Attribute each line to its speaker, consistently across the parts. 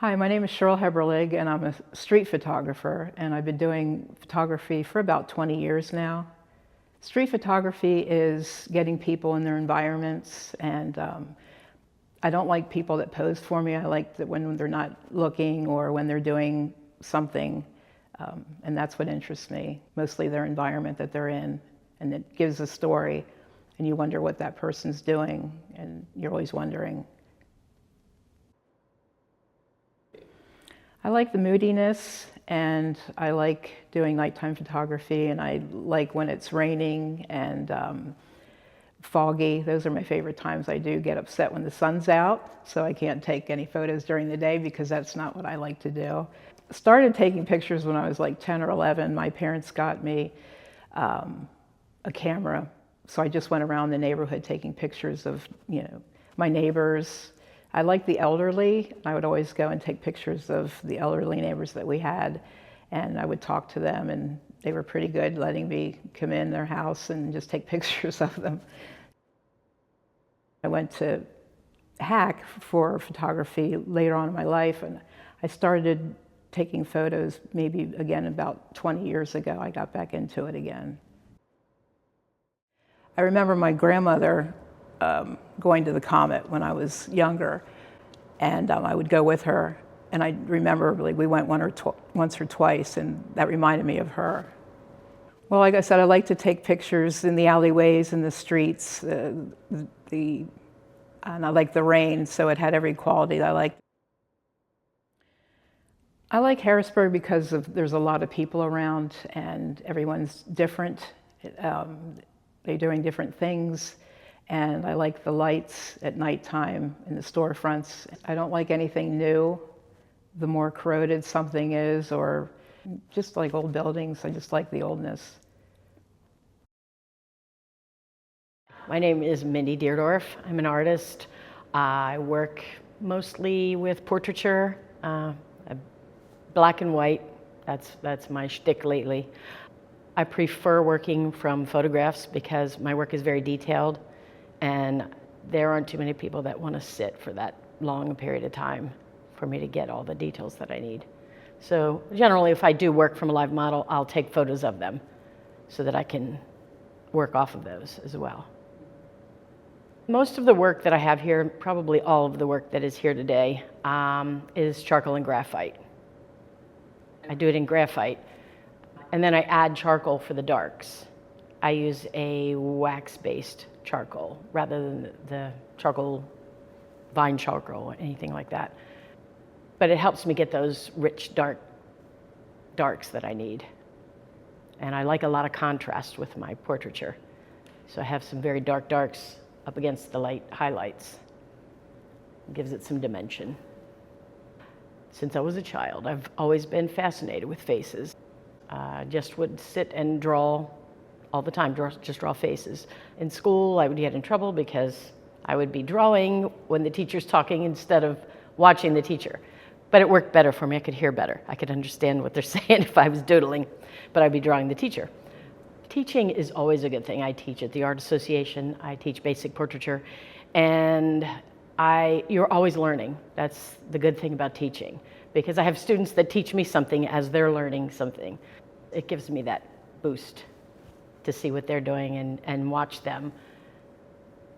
Speaker 1: Hi, my name is Sherryl Heberlig, and I'm a street photographer, and I've been doing photography for about 20 years now. Street photography is getting people in their environments, and I don't like people that pose for me. I like that when they're not looking or when they're doing something, and that's what interests me, mostly their environment that they're in, and it gives a story, and you wonder what that person's doing, and you're always wondering. I like the moodiness, and I like doing nighttime photography, and I like when it's raining and foggy. Those are my favorite times. I do get upset when the sun's out, so I can't take any photos during the day because that's not what I like to do. Started taking pictures when I was like 10 or 11. My parents got me a camera, so I just went around the neighborhood taking pictures of, my neighbors. I like the elderly. I would always go and take pictures of the elderly neighbors that we had, and I would talk to them, and they were pretty good letting me come in their house and just take pictures of them. I went to hack for photography later on in my life, and I started taking photos maybe again about 20 years ago. I got back into it again. I remember my grandmother going to the Comet when I was younger, and I would go with her, and I remember we went once or twice, and that reminded me of her. Well, like I said, I like to take pictures in the alleyways and the streets, and I like the rain, so it had every quality that I liked. I like Harrisburg because there's a lot of people around, and everyone's different. They're doing different things. And I like the lights at nighttime in the storefronts. I don't like anything new. The more corroded something is, or just like old buildings, I just like the oldness.
Speaker 2: My name is Mindy Deardorff. I'm an artist. I work mostly with portraiture, black and white. That's my shtick lately. I prefer working from photographs because my work is very detailed. And there aren't too many people that want to sit for that long a period of time for me to get all the details that I need. So generally, if I do work from a live model, I'll take photos of them so that I can work off of those as well. Most of the work that I have here, probably all of the work that is here today, is charcoal and graphite. I do it in graphite, and then I add charcoal for the darks. I use a wax-based charcoal rather than the charcoal, vine charcoal or anything like that. But it helps me get those rich, darks that I need. And I like a lot of contrast with my portraiture. So I have some very dark darks up against the light highlights. It gives it some dimension. Since I was a child, I've always been fascinated with faces. Just would sit and draw all the time, just draw faces. In school, I would get in trouble because I would be drawing when the teacher's talking instead of watching the teacher. But it worked better for me. I could hear better. I could understand what they're saying if I was doodling, but I'd be drawing the teacher. Teaching is always a good thing. I teach at the Art Association. I teach basic portraiture, and you're always learning. That's the good thing about teaching, because I have students that teach me something as they're learning something. It gives me that boost to see what they're doing and watch them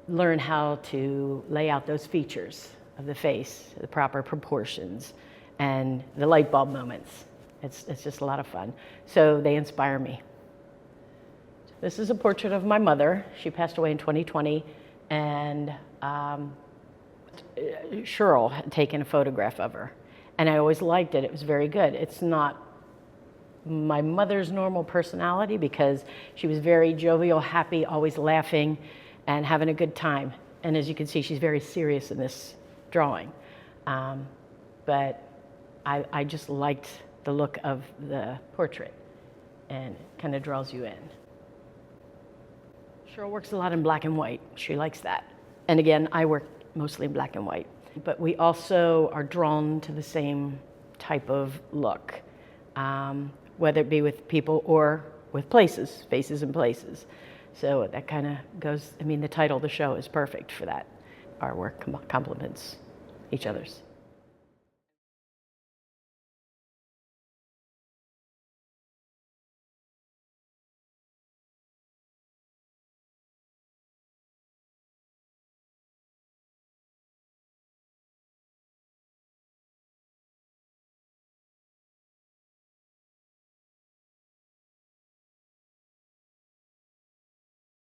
Speaker 2: learn how to lay out those features of the face, the proper proportions, and the light bulb moments. It's just a lot of fun. So they inspire me. This is a portrait of my mother. She passed away in 2020, and Sherryl had taken a photograph of her, and I always liked it. It was very good. It's not my mother's normal personality because she was very jovial, happy, always laughing and having a good time. And as you can see, she's very serious in this drawing. But I just liked the look of the portrait, and it kind of draws you in. Sherryl works a lot in black and white. She likes that. And again, I work mostly in black and white. But we also are drawn to the same type of look. Whether it be with people or with places, faces and places. So that kind of goes, the title of the show is perfect for that. Our work complements each other's.